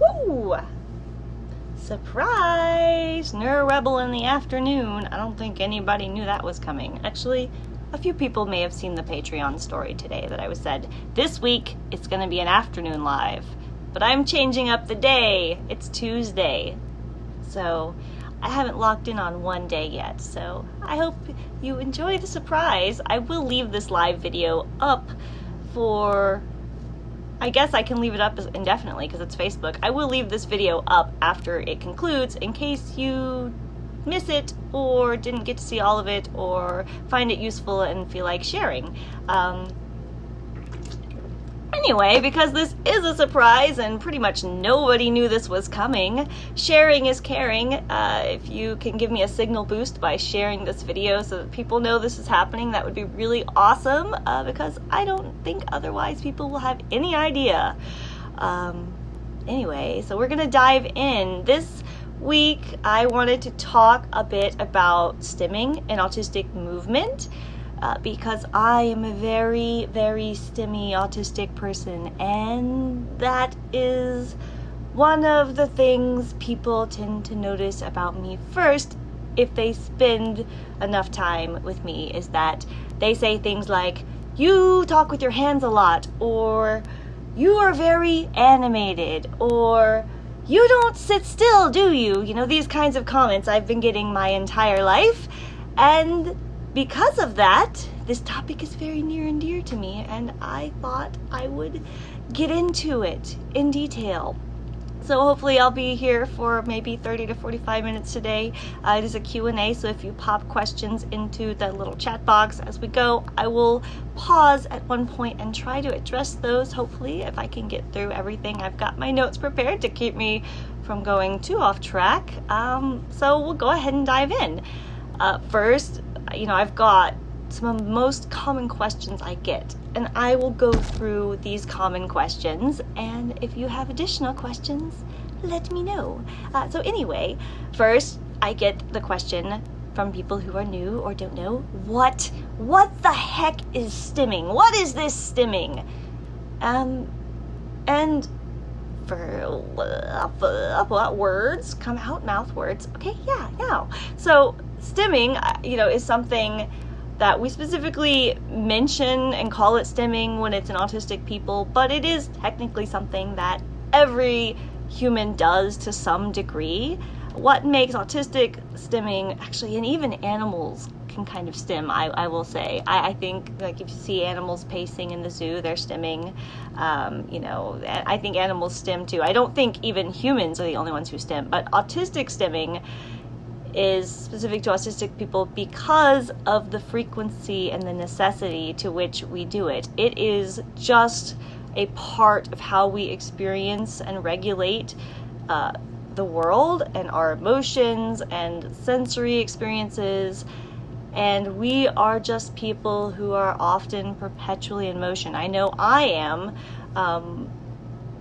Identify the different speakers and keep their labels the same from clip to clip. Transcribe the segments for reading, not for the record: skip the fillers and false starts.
Speaker 1: Woo! Surprise! Rebel in the afternoon. I don't think anybody knew that was coming. Actually, a few people may have seen the Patreon story today that I said, this week it's going to be an afternoon live. But I'm changing up the day. It's Tuesday. So I haven't locked in on one day yet. So I hope you enjoy the surprise. I will leave this live video up for... I guess I can leave it up indefinitely because it's Facebook. I will leave this video up after it concludes in case you miss it or didn't get to see all of it or find it useful and feel like sharing. Anyway, because this is a surprise and pretty much nobody knew this was coming, sharing is caring. If you can give me a signal boost by sharing this video so that people know this is happening, that would be really awesome, because I don't think otherwise people will have any idea. Anyway, so we're gonna dive in. This week I wanted to talk a bit about stimming and autistic movement. Because I am a very, very stimmy autistic person, and that is one of the things people tend to notice about me first if they spend enough time with me, is that they say things like, you talk with your hands a lot, or you are very animated, or you don't sit still, do you? You know, these kinds of comments I've been getting my entire life, and because of that, this topic is very near and dear to me, and I thought I would get into it in detail. So hopefully I'll be here for maybe 30 to 45 minutes today. It is a Q&A, so if you pop questions into the little chat box as we go, I will pause at one point and try to address those, hopefully, if I can get through everything. I've got my notes prepared to keep me from going too off track, so we'll go ahead and dive in. First, I've got some of the most common questions I get, and I will go through these common questions, and if you have additional questions, let me know. So anyway, first I get the question from people who are new or don't know, what the heck is stimming? What is this stimming? And for words come out, mouth words. Okay, yeah. So stimming, is something that we specifically mention and call it stimming when it's an autistic people, but it is technically something that every human does to some degree. What makes autistic stimming, actually, and even animals can kind of stim, I will say. I think, like, if you see animals pacing in the zoo, they're stimming. I think animals stim too. I don't think even humans are the only ones who stim, but autistic stimming is specific to autistic people because of the frequency and the necessity to which we do it. It is just a part of how we experience and regulate the world and our emotions and sensory experiences, and we are just people who are often perpetually in motion. I know I am.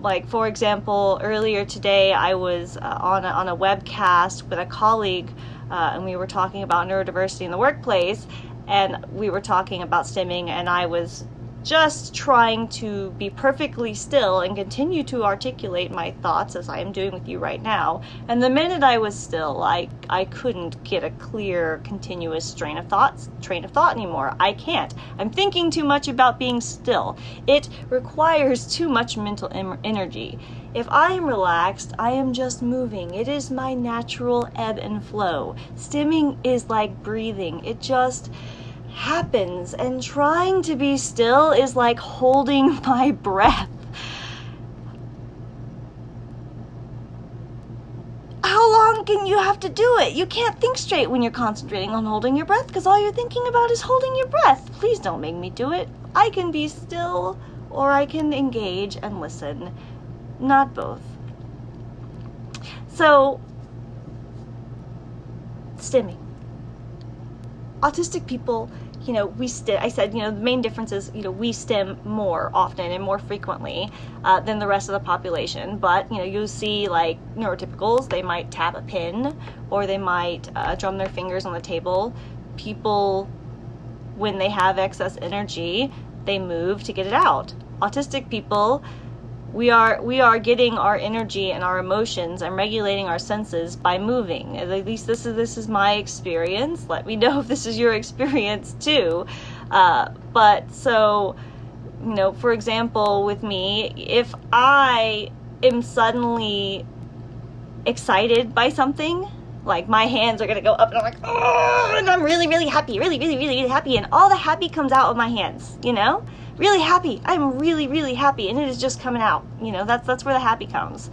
Speaker 1: Like, for example, earlier today I was on a webcast with a colleague, and we were talking about neurodiversity in the workplace, and we were talking about stimming, and I was just trying to be perfectly still and continue to articulate my thoughts as I am doing with you right now. And the minute I was still, I couldn't get a clear, continuous train of thought anymore. I can't. I'm thinking too much about being still. It requires too much mental energy. If I am relaxed, I am just moving. It is my natural ebb and flow. Stimming is like breathing. It just happens, and trying to be still is like holding my breath. How long can you have to do it? You can't think straight when you're concentrating on holding your breath, because all you're thinking about is holding your breath. Please don't make me do it. I can be still, or I can engage and listen. Not both. So, stimming. Autistic people, I said, the main difference is, we stim more often and more frequently than the rest of the population. But, you see, like, neurotypicals, they might tap a pin, or they might drum their fingers on the table. People, when they have excess energy, they move to get it out. Autistic people, we are getting our energy and our emotions and regulating our senses by moving. At least this is my experience. Let me know if this is your experience too. But so, for example, with me, if I am suddenly excited by something, like my hands are gonna go up and I'm like, oh, and I'm really, really happy, really, really, really, really happy, and all the happy comes out of my hands, really happy. I'm really, really happy, and it is just coming out. That's where the happy comes.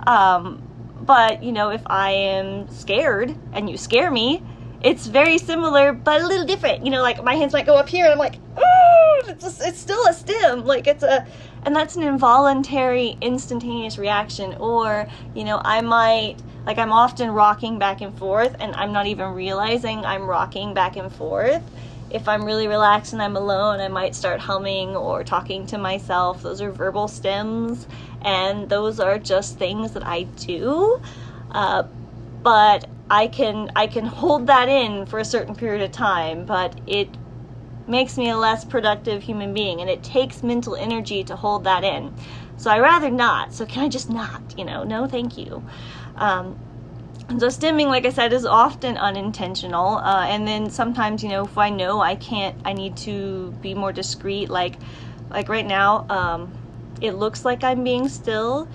Speaker 1: But if I am scared and you scare me, it's very similar but a little different. Like my hands might go up here and I'm like, oh, it's still a stim. And that's an involuntary, instantaneous reaction. Or, I might, I'm often rocking back and forth and I'm not even realizing I'm rocking back and forth. If I'm really relaxed and I'm alone, I might start humming or talking to myself. Those are verbal stims, and those are just things that I do. But I can hold that in for a certain period of time, but it makes me a less productive human being, and it takes mental energy to hold that in. So I rather not. So can I just not? No, thank you. And so stimming, like I said, is often unintentional. And then sometimes, if I know I need to be more discreet, like right now, it looks like I'm being still,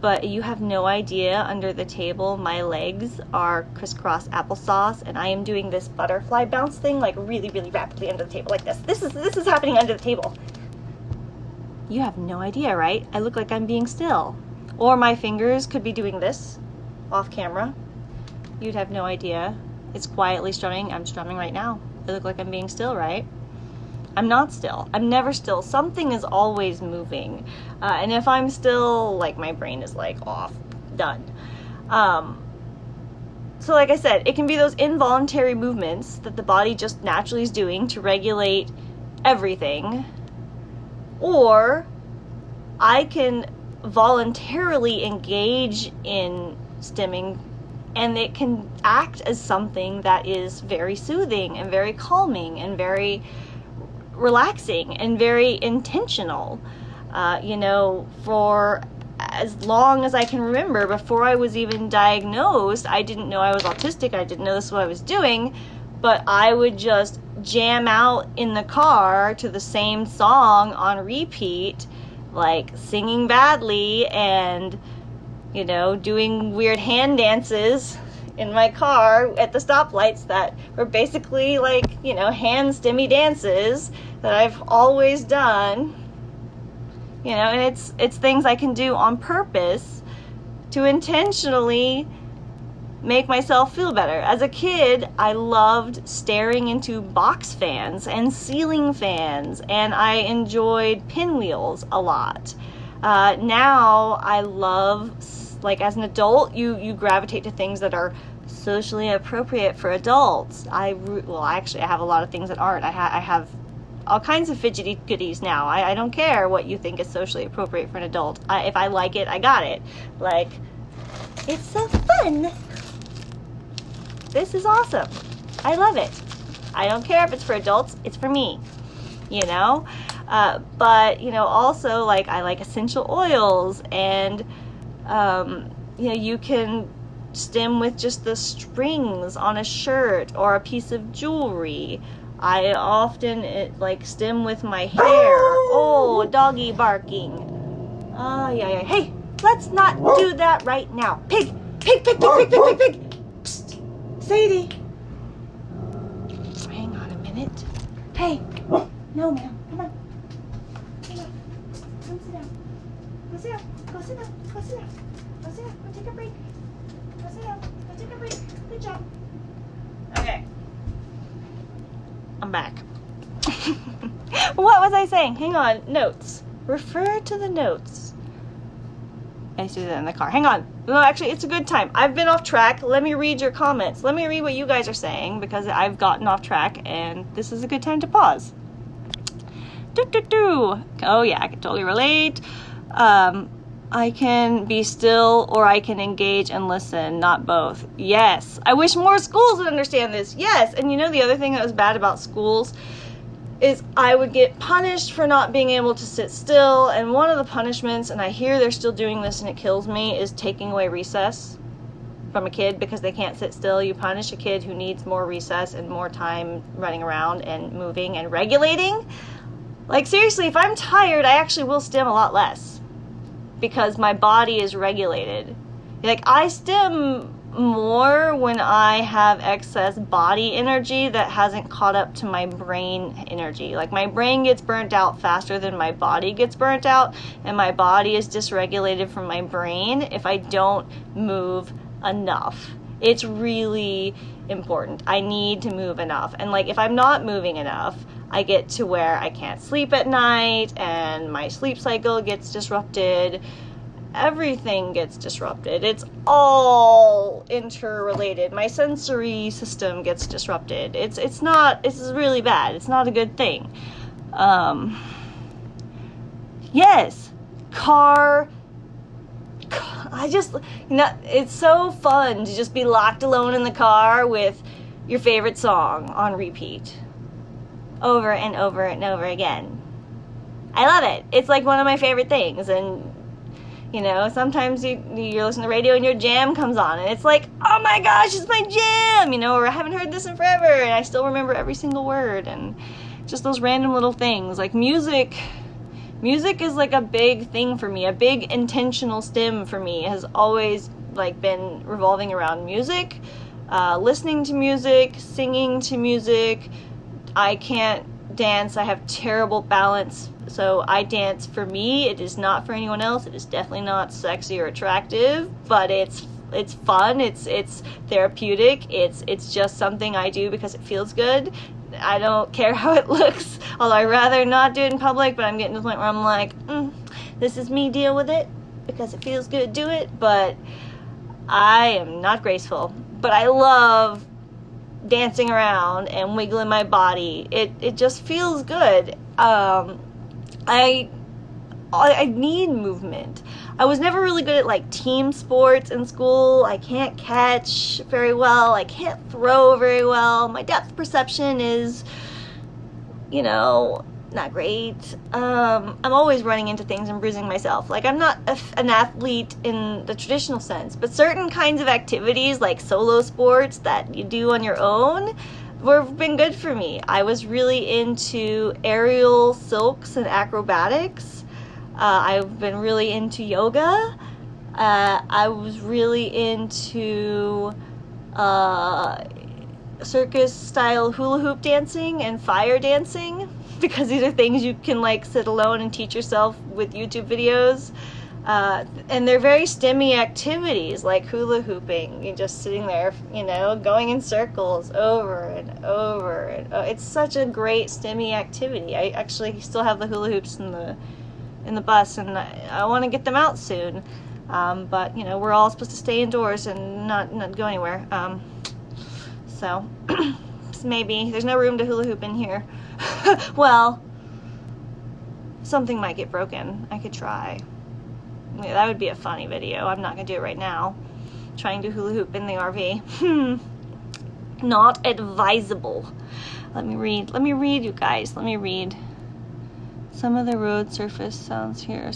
Speaker 1: but you have no idea, under the table, my legs are crisscross applesauce, and I am doing this butterfly bounce thing, like really, really rapidly under the table, like this. This is happening under the table. You have no idea, right? I look like I'm being still. Or my fingers could be doing this off camera. You'd have no idea. It's quietly strumming. I'm strumming right now. I look like I'm being still, right? I'm not still. I'm never still. Something is always moving. And if I'm still, my brain is off, done. So like I said, it can be those involuntary movements that the body just naturally is doing to regulate everything. Or I can voluntarily engage in stimming, and it can act as something that is very soothing and very calming and very relaxing and very intentional. For as long as I can remember, before I was even diagnosed, I didn't know I was autistic. I didn't know this is what I was doing, but I would just jam out in the car to the same song on repeat, singing badly and doing weird hand dances in my car at the stoplights that were basically hand stimmy dances that I've always done. And it's things I can do on purpose to intentionally make myself feel better. As a kid, I loved staring into box fans and ceiling fans, and I enjoyed pinwheels a lot. Now I love, as an adult, you gravitate to things that are socially appropriate for adults. I have a lot of things that aren't. I have all kinds of fidgety goodies now. I don't care what you think is socially appropriate for an adult. If I like it, I got it. It's so fun. This is awesome. I love it. I don't care if it's for adults. It's for me. But also I like essential oils, and you can stim with just the strings on a shirt or a piece of jewelry. I often stim with my hair. Oh, doggy barking. Yeah. Hey, let's not do that right now. Pig. Psst. Sadie. Hang on a minute. Hey. No, ma'am. Come on. Come sit down. Go sit down. Go sit down. Go sit down. Go sit down. Go take a break. Go sit down. Go take a break. Good job. Okay. I'm back. What was I saying? Hang on. Notes. Refer to the notes. I used to do that in the car. Hang on. No, actually, it's a good time. I've been off track. Let me read your comments. Let me read what you guys are saying, because I've gotten off track, and this is a good time to pause. Oh yeah, I can totally relate. I can be still, or I can engage and listen, not both. Yes. I wish more schools would understand this. Yes. And the other thing that was bad about schools, is I would get punished for not being able to sit still, and one of the punishments, and I hear they're still doing this and it kills me, is taking away recess from a kid because they can't sit still. You punish a kid who needs more recess and more time running around and moving and regulating. Like, seriously, if I'm tired, I actually will stim a lot less because my body is regulated. Like, I stim more when I have excess body energy that hasn't caught up to my brain energy. Like, my brain gets burnt out faster than my body gets burnt out, and my body is dysregulated from my brain if I don't move enough. It's really important. I need to move enough. And like, if I'm not moving enough, I get to where I can't sleep at night and my sleep cycle gets disrupted. Everything gets disrupted. It's all interrelated. My sensory system gets disrupted. It's really bad. It's not a good thing. Yes, it's so fun to just be locked alone in the car with your favorite song on repeat over and over and over again. I love it. It's like one of my favorite things. And sometimes you're listening to the radio and your jam comes on and it's like, oh my gosh, it's my jam, or I haven't heard this in forever and I still remember every single word. And just those random little things. Like, music is like a big thing for me. A big intentional stim for me has always like been revolving around music, listening to music, singing to music. I can't dance. I have terrible balance. So I dance for me. It is not for anyone else. It is definitely not sexy or attractive, but it's fun. It's therapeutic. It's just something I do because it feels good. I don't care how it looks, although I'd rather not do it in public, but I'm getting to the point where I'm like, this is me, deal with it, because it feels good, do it. But I am not graceful. But I love dancing around and wiggling my body. It just feels good. I need movement. I was never really good at like team sports in school. I can't catch very well. I can't throw very well. My depth perception is, not great. I'm always running into things and bruising myself. Like, I'm not an athlete in the traditional sense, but certain kinds of activities like solo sports that you do on your own have been good for me. I was really into aerial silks and acrobatics. I've been really into yoga. I was really into circus-style hula hoop dancing and fire dancing, because these are things you can like sit alone and teach yourself with YouTube videos. And they're very stimmy activities, like hula hooping. You're just sitting there, going in circles over and over. And it's such a great stimmy activity. I actually still have the hula hoops in the bus, and I want to get them out soon. But we're all supposed to stay indoors and not go anywhere. So maybe there's no room to hula hoop in here. Well, something might get broken. I could try. Yeah, that would be a funny video. I'm not going to do it right now. Trying to hula hoop in the RV. Not advisable. Let me read, you guys. Let me read. Some of the road surface sounds here.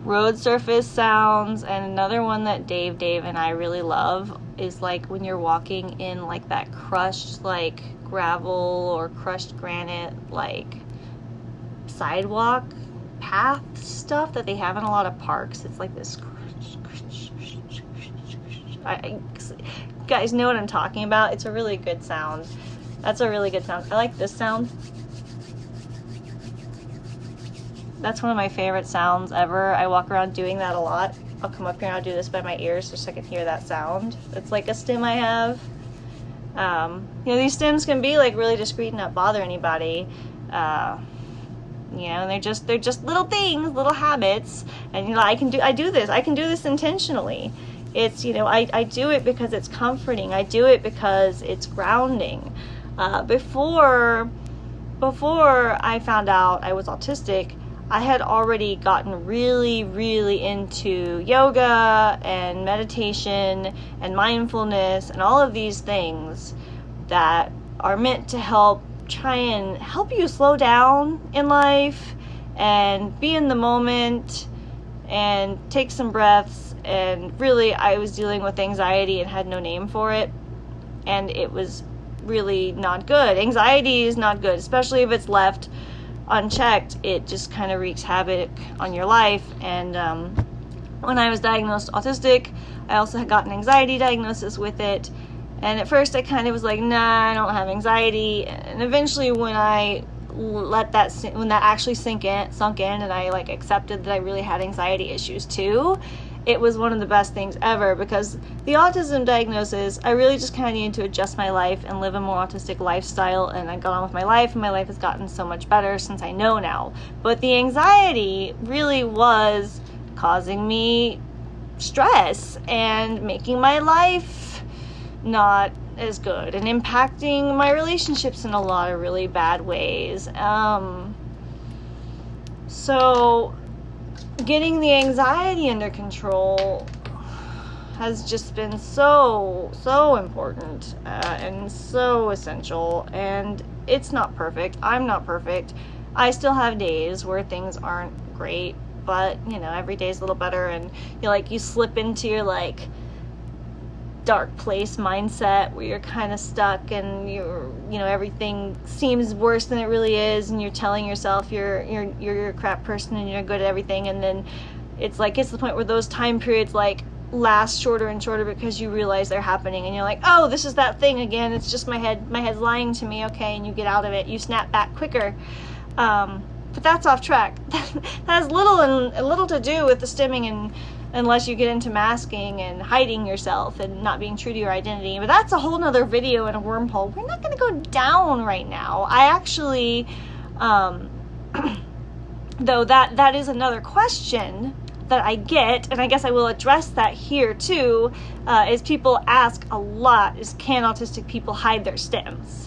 Speaker 1: Road surface sounds. And another one that Dave and I really love is like when you're walking in like that crushed like gravel or crushed granite like sidewalk path stuff that they have in a lot of parks. It's like this. You guys know what I'm talking about. It's a really good sound. That's a really good sound. I like this sound. That's one of my favorite sounds ever. I walk around doing that a lot. I'll come up here and I'll do this by my ears just so I can hear that sound. It's like a stim I have. These stims can be like really discreet and not bother anybody. And they're just little things, little habits. And I do this intentionally. It's, I do it because it's comforting. I do it because it's grounding. Before I found out I was autistic, I had already gotten really, really into yoga and meditation and mindfulness and all of these things that are meant to help try and help you slow down in life and be in the moment and take some breaths. And really, I was dealing with anxiety and had no name for it, and it was really not good. Anxiety is not good, especially if it's left unchecked. It just kind of wreaks havoc on your life. And when I was diagnosed autistic, I also had got an anxiety diagnosis with it. And at first I kind of was like, nah, I don't have anxiety. And eventually when I let that when that actually sunk in and I like accepted that I really had anxiety issues too, it was one of the best things ever, because the autism diagnosis, I really just kind of needed to adjust my life and live a more autistic lifestyle, and I got on with my life, and my life has gotten so much better since I know now. But the anxiety really was causing me stress and making my life not as good and impacting my relationships in a lot of really bad ways. So getting the anxiety under control has just been so important and so essential. And it's not perfect. I'm not perfect. I still have days where things aren't great, but every day's a little better, and you slip into your dark place mindset where you're kind of stuck and everything seems worse than it really is, and you're telling yourself you're a crap person and you're good at everything, and then it's to the point where those time periods last shorter and shorter because you realize they're happening, and you're like, oh, this is that thing again, it's just my head's lying to me, okay, and you get out of it, you snap back quicker. But that's off track. That has little to do with the stimming, and unless you get into masking and hiding yourself and not being true to your identity. But that's a whole nother video and a wormhole. We're not going to go down right now. I actually, though that is another question that I get, and I guess I will address that here too, is people ask a lot, is can autistic people hide their stims?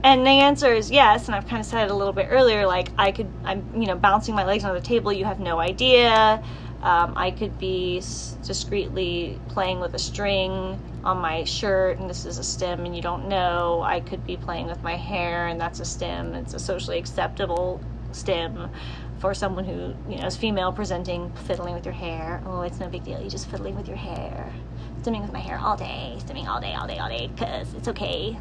Speaker 1: And the answer is yes, and I've kind of said it a little bit earlier, I'm bouncing my legs on the table, you have no idea. I could be discreetly playing with a string on my shirt, and this is a stim, and you don't know. I could be playing with my hair, and that's a stim. It's a socially acceptable stim for someone who is female presenting. Fiddling with your hair, oh, it's no big deal. You're just fiddling with your hair. Stimming with my hair all day, stimming all day, because it's okay.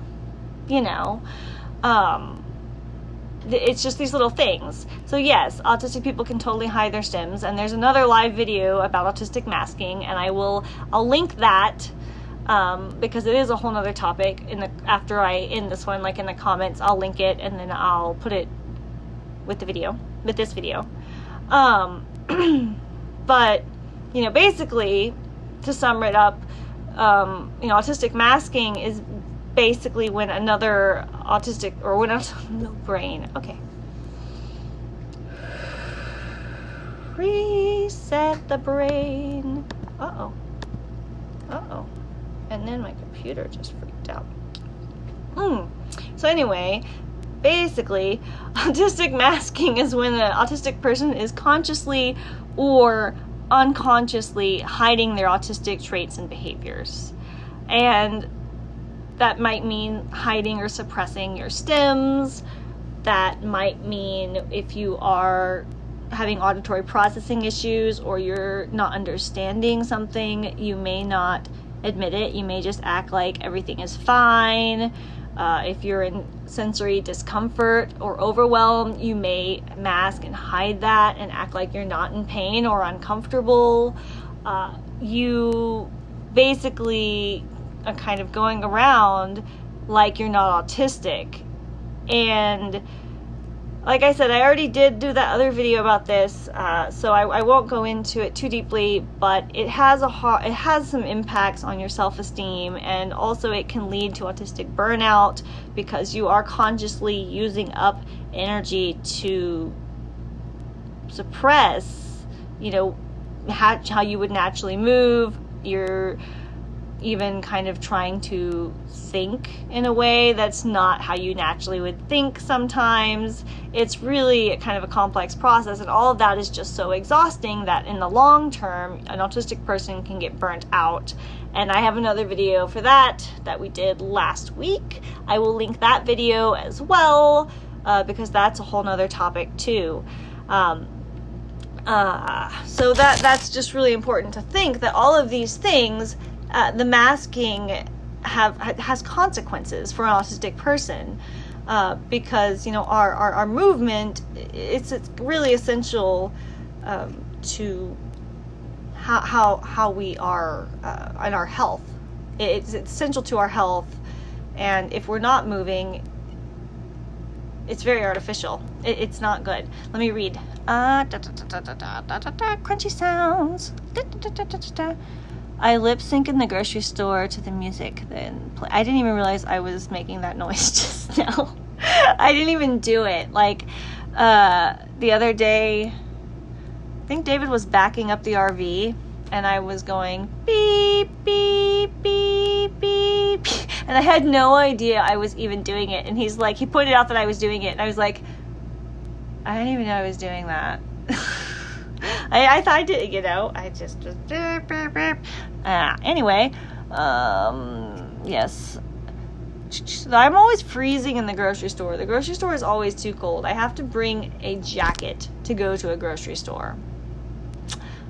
Speaker 1: It's just these little things. So yes, autistic people can totally hide their stims, and there's another live video about autistic masking, and I'll link that because it is a whole nother topic. After I end this one, in the comments, I'll link it, and then I'll put it with this video. But basically, to sum it up, autistic masking is basically when another autistic, or when no brain, okay, reset the brain, and then my computer just freaked out. So anyway, basically, autistic masking is when an autistic person is consciously or unconsciously hiding their autistic traits and behaviors. And that might mean hiding or suppressing your stims. That might mean if you are having auditory processing issues or you're not understanding something, you may not admit it. You may just act like everything is fine. If you're in sensory discomfort or overwhelm, you may mask and hide that and act like you're not in pain or uncomfortable. You basically are kind of going around like you're not autistic. And like I said, I already did do that other video about this, so I won't go into it too deeply, but it has some impacts on your self-esteem, and also it can lead to autistic burnout because you are consciously using up energy to suppress, how you would naturally move. You're even kind of trying to think in a way that's not how you naturally would think sometimes. It's really kind of a complex process, and all of that is just so exhausting that in the long term, an autistic person can get burnt out. And I have another video for that we did last week. I will link that video as well, because that's a whole nother topic too. So that's just really important to think that all of these things, the masking has consequences for an autistic person, because our movement, it's really essential to how we are and our health. It's essential to our health, and if we're not moving, it's very artificial. It's not good. Let me read. Crunchy sounds. I lip sync in the grocery store to the music, then play. I didn't even realize I was making that noise just now. I didn't even do it. Like, the other day, I think David was backing up the RV, and I was going beep, beep, beep, beep, and I had no idea I was even doing it. And he pointed out that I was doing it, and I was like, I didn't even know I was doing that. I thought I did, I just anyway, yes. I'm always freezing in the grocery store. The grocery store is always too cold. I have to bring a jacket to go to a grocery store.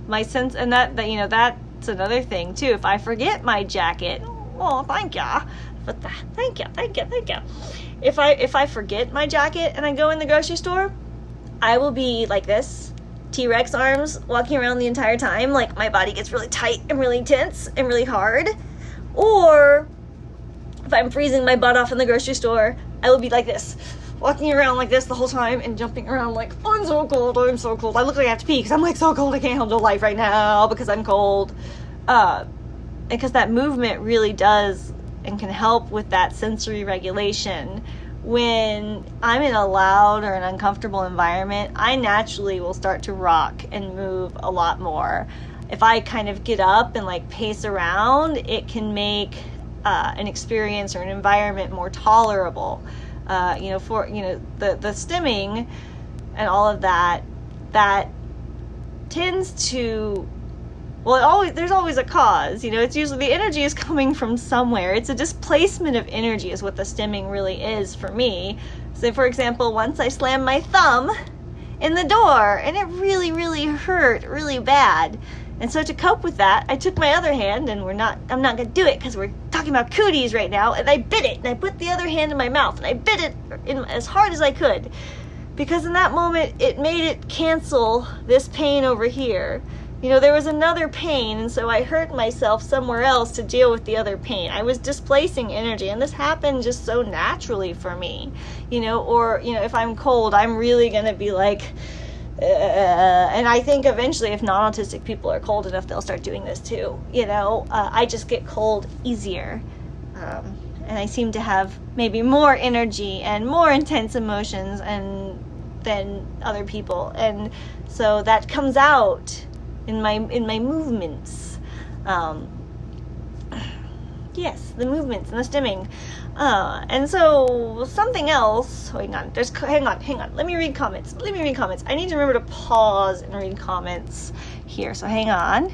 Speaker 1: My sense, and that's another thing too. If I forget my jacket, oh, thank ya. But thank you. If I forget my jacket and I go in the grocery store, I will be like this, T-Rex arms, walking around the entire time, like my body gets really tight and really tense and really hard. Or if I'm freezing my butt off in the grocery store, I will be like this, walking around like this the whole time and jumping around like, I'm so cold. I look like I have to pee because I'm like so cold, I can't handle life right now because I'm cold. Because that movement really does and can help with that sensory regulation. When I'm in a loud or an uncomfortable environment, I naturally will start to rock and move a lot more. If I kind of get up and like pace around, it can make an experience or an environment more tolerable. The stimming and all of that tends to, there's always a cause. It's usually the energy is coming from somewhere. It's a displacement of energy is what the stimming really is for me. So for example, once I slammed my thumb in the door and it really, really hurt really bad. And so to cope with that, I took my other hand, and I'm not going to do it because we're talking about cooties right now, and I bit it, and I put the other hand in my mouth, and I bit it as hard as I could. Because in that moment, it made it cancel this pain over here. There was another pain, and so I hurt myself somewhere else to deal with the other pain. I was displacing energy, and this happened just so naturally for me. If I'm cold, I'm really going to be like, and I think eventually if non-autistic people are cold enough, they'll start doing this too. I just get cold easier. And I seem to have maybe more energy and more intense emotions than other people. And so that comes out in my movements. Yes, the movements and the stimming. And so something else, hang on, let me read comments. I need to remember to pause and read comments here, so hang on.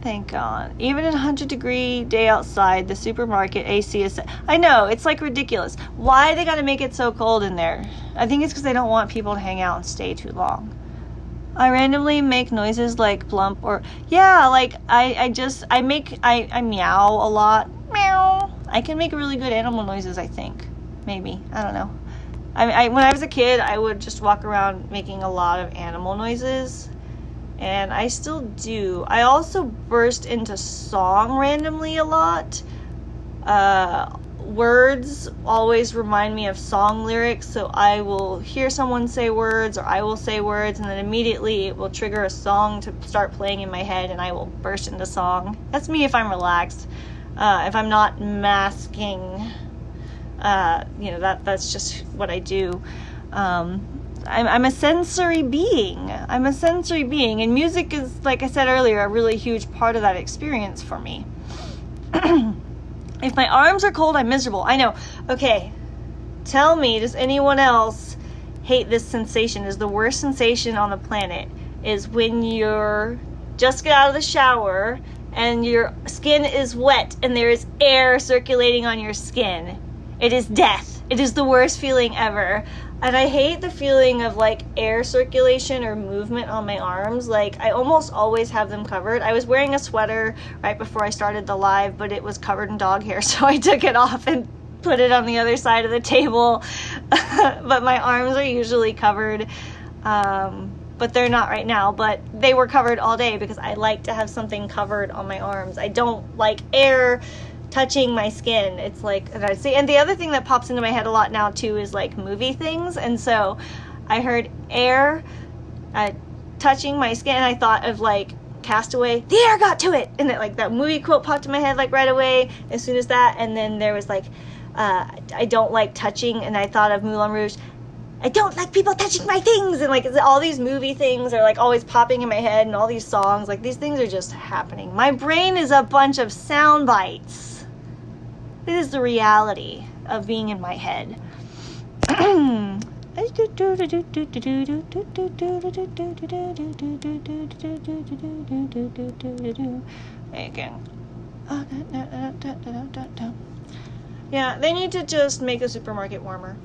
Speaker 1: Thank God. Even in a 100-degree day outside, the supermarket AC is... I know, it's like ridiculous. Why they gotta make it so cold in there? I think it's because they don't want people to hang out and stay too long. I randomly make noises like plump or... Yeah, like I meow a lot. Meow. I can make really good animal noises, I think. Maybe. I don't know. When I was a kid, I would just walk around making a lot of animal noises. And I still do. I also burst into song randomly a lot. Words always remind me of song lyrics, so I will hear someone say words, or I will say words, and then immediately it will trigger a song to start playing in my head, and I will burst into song. That's me if I'm relaxed. If I'm not masking, that's just what I do. I'm a sensory being. And music is, like I said earlier, a really huge part of that experience for me. If my arms are cold, I'm miserable. I know. Okay, tell me, does anyone else hate this sensation? Is the worst sensation on the planet is when you're just get out of the shower and your skin is wet and there is air circulating on your skin. It is death. It is the worst feeling ever. And I hate the feeling of like air circulation or movement on my arms. Like I almost always have them covered. I was wearing a sweater right before I started the live, but it was covered in dog hair, so I took it off and put it on the other side of the table. But my arms are usually covered, but they're not right now. But they were covered all day because I like to have something covered on my arms. I don't like air touching my skin. It's like, and I see, and the other thing that pops into my head a lot now too is like movie things. And so I heard air touching my skin, and I thought of like Castaway, the air got to it, and it, like that movie quote popped in my head like right away as soon as that. And then there was like I don't like touching, and I thought of Moulin Rouge, I don't like people touching my things, and like all these movie things are like always popping in my head, and all these songs, like these things are just happening. My brain is a bunch of sound bites. It is the reality of being in my head. Again. Yeah, they need to just make the supermarket warmer.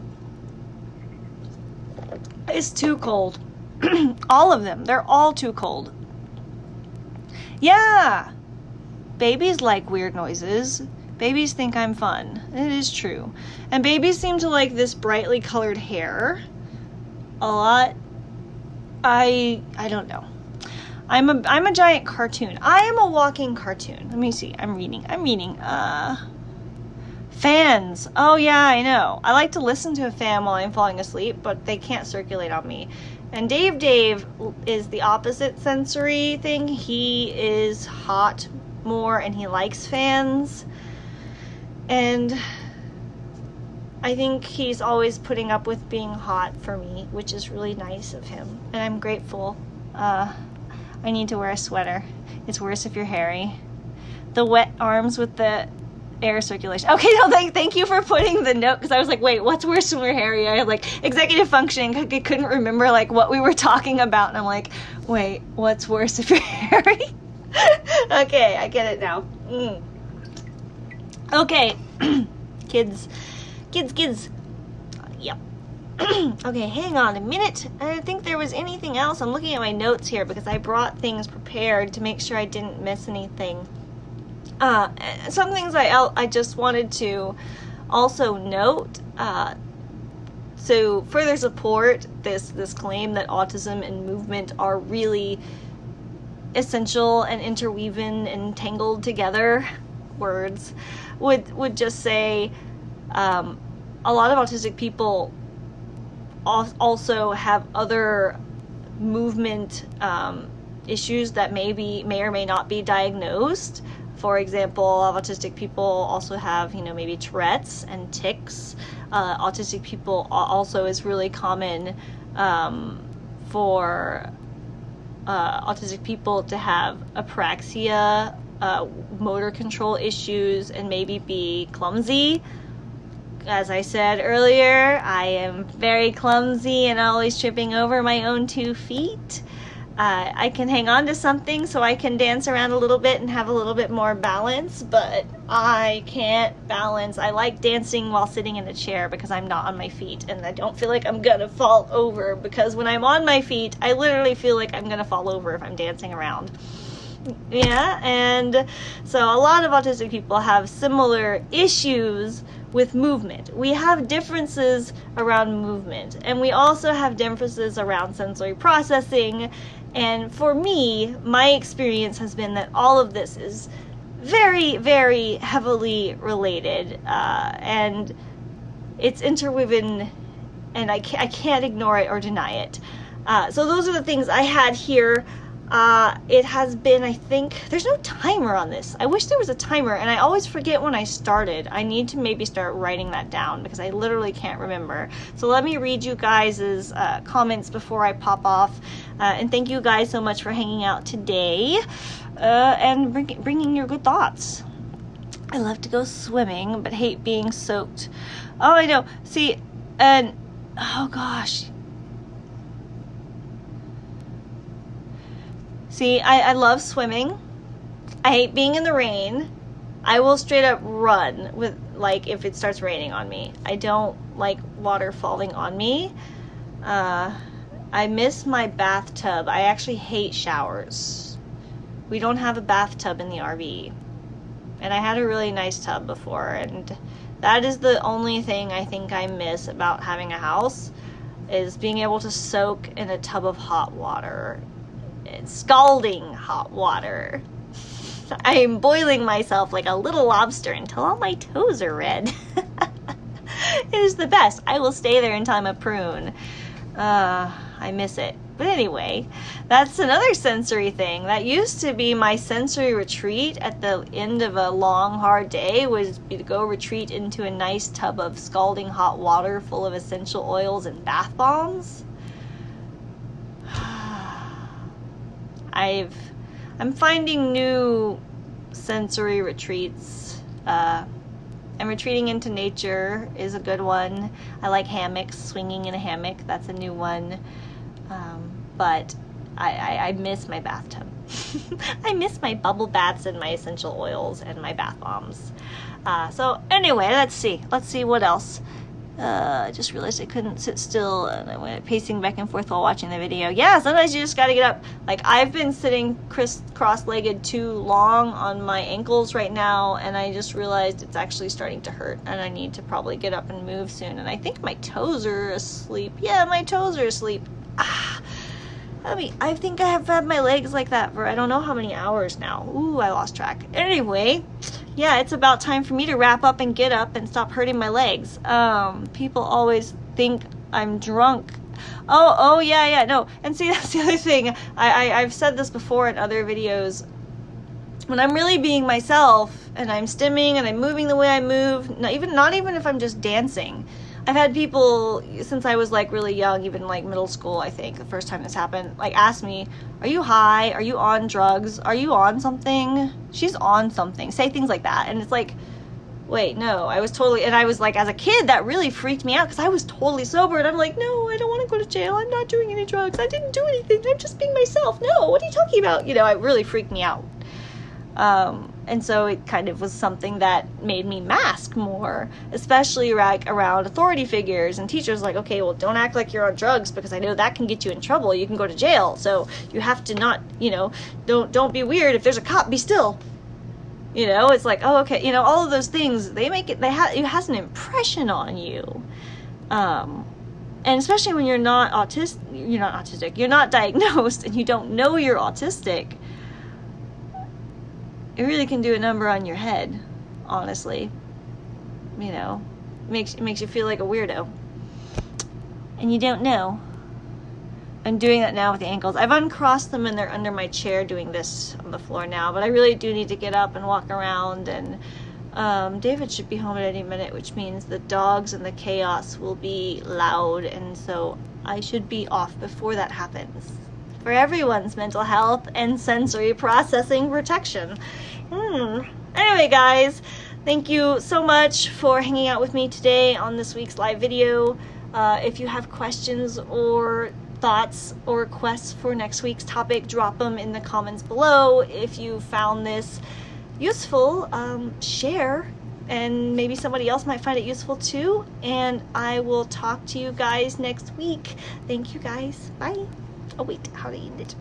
Speaker 1: It's too cold. All of them. They're all too cold. Yeah. Babies like weird noises. Babies think I'm fun. It is true. And babies seem to like this brightly colored hair a lot. I don't know. I'm a giant cartoon. I am a walking cartoon. Let me see. I'm reading. Fans. Oh yeah, I know. I like to listen to a fan while I'm falling asleep, but they can't circulate on me. And Dave is the opposite sensory thing. He is hot more and he likes fans. And I think he's always putting up with being hot for me, which is really nice of him. And I'm grateful. I need to wear a sweater. It's worse if you're hairy. The wet arms with the air circulation. Okay, no, thank you for putting the note, because I was like, wait, what's worse when we're hairy? I had like executive functioning. I couldn't remember like what we were talking about. And I'm like, wait, what's worse if you're hairy? Okay, I get it now. Okay, kids. Yep. Okay, hang on a minute. I didn't think there was anything else. I'm looking at my notes here because I brought things prepared to make sure I didn't miss anything. Some things I just wanted to also note. So further support this claim that autism and movement are really essential and interwoven and tangled together. Words would just say a lot of autistic people also have other movement issues that may or may not be diagnosed. For example, autistic people also have, maybe Tourette's and tics. Autistic people also is really common for autistic people to have apraxia, motor control issues, and maybe be clumsy. As I said earlier, I am very clumsy and always tripping over my own 2 feet. I can hang on to something so I can dance around a little bit and have a little bit more balance, but I can't balance. I like dancing while sitting in a chair because I'm not on my feet, and I don't feel like I'm gonna fall over, because when I'm on my feet, I literally feel like I'm gonna fall over if I'm dancing around. Yeah, and so a lot of autistic people have similar issues with movement. We have differences around movement, and we also have differences around sensory processing. And for me, my experience has been that all of this is very, very heavily related, and it's interwoven, and I can't ignore it or deny it. So those are the things I had here. It has been, I think, there's no timer on this. I wish there was a timer, and I always forget when I started. I need to maybe start writing that down because I literally can't remember. So let me read you guys' comments before I pop off. And thank you guys so much for hanging out today and bringing your good thoughts. I love to go swimming, but hate being soaked. Oh, I know. See, and oh gosh. See, I love swimming. I hate being in the rain. I will straight up run with, like, if it starts raining on me. I don't like water falling on me. I miss my bathtub. I actually hate showers. We don't have a bathtub in the RV. And I had a really nice tub before, and that is the only thing I think I miss about having a house, is being able to soak in a tub of hot water. It's scalding hot water. I am boiling myself like a little lobster until all my toes are red. It is the best. I will stay there until I'm a prune. I miss it. But anyway, that's another sensory thing. That used to be my sensory retreat at the end of a long, hard day, was to go retreat into a nice tub of scalding hot water full of essential oils and bath bombs. I'm finding new sensory retreats. And retreating into nature is a good one. I like hammocks, swinging in a hammock. That's a new one. But I miss my bathtub. I miss my bubble baths and my essential oils and my bath bombs. So anyway, let's see what else. I just realized I couldn't sit still, and I went pacing back and forth while watching the video. Yeah, sometimes you just gotta get up. Like, I've been sitting cross-legged too long on my ankles right now, and I just realized it's actually starting to hurt, and I need to probably get up and move soon. And I think my toes are asleep. Yeah, my toes are asleep. I think I have had my legs like that for I don't know how many hours now. Ooh, I lost track. Anyway, yeah, it's about time for me to wrap up and get up and stop hurting my legs. People always think I'm drunk. Oh, yeah, no. And see, that's the other thing. I've said this before in other videos. When I'm really being myself, and I'm stimming, and I'm moving the way I move, not even if I'm just dancing. I've had people, since I was like really young, even like middle school, I think, the first time this happened, like ask me, are you high? Are you on drugs? Are you on something? She's on something. Say things like that. And it's like, wait, no, I was totally, and I was like, as a kid, that really freaked me out because I was totally sober. And I'm like, no, I don't want to go to jail. I'm not doing any drugs. I didn't do anything. I'm just being myself. No, what are you talking about? You know, it really freaked me out. And so it kind of was something that made me mask more, especially around authority figures and teachers. Like, okay, well, don't act like you're on drugs because I know that can get you in trouble. You can go to jail. So you have to not, don't be weird. If there's a cop, be still. It's like, oh, okay. All of those things, it has an impression on you. And especially when you're not autistic, you're not diagnosed and you don't know you're autistic. It really can do a number on your head, honestly. It makes you feel like a weirdo. And you don't know. I'm doing that now with the ankles. I've uncrossed them and they're under my chair doing this on the floor now, but I really do need to get up and walk around, and David should be home at any minute, which means the dogs and the chaos will be loud, and so I should be off before that happens. For everyone's mental health and sensory processing protection. Anyway, guys, thank you so much for hanging out with me today on this week's live video. If you have questions or thoughts or requests for next week's topic, drop them in the comments below. If you found this useful, share, and maybe somebody else might find it useful too. And I will talk to you guys next week. Thank you, guys. Bye. Oh wait, how to eat it.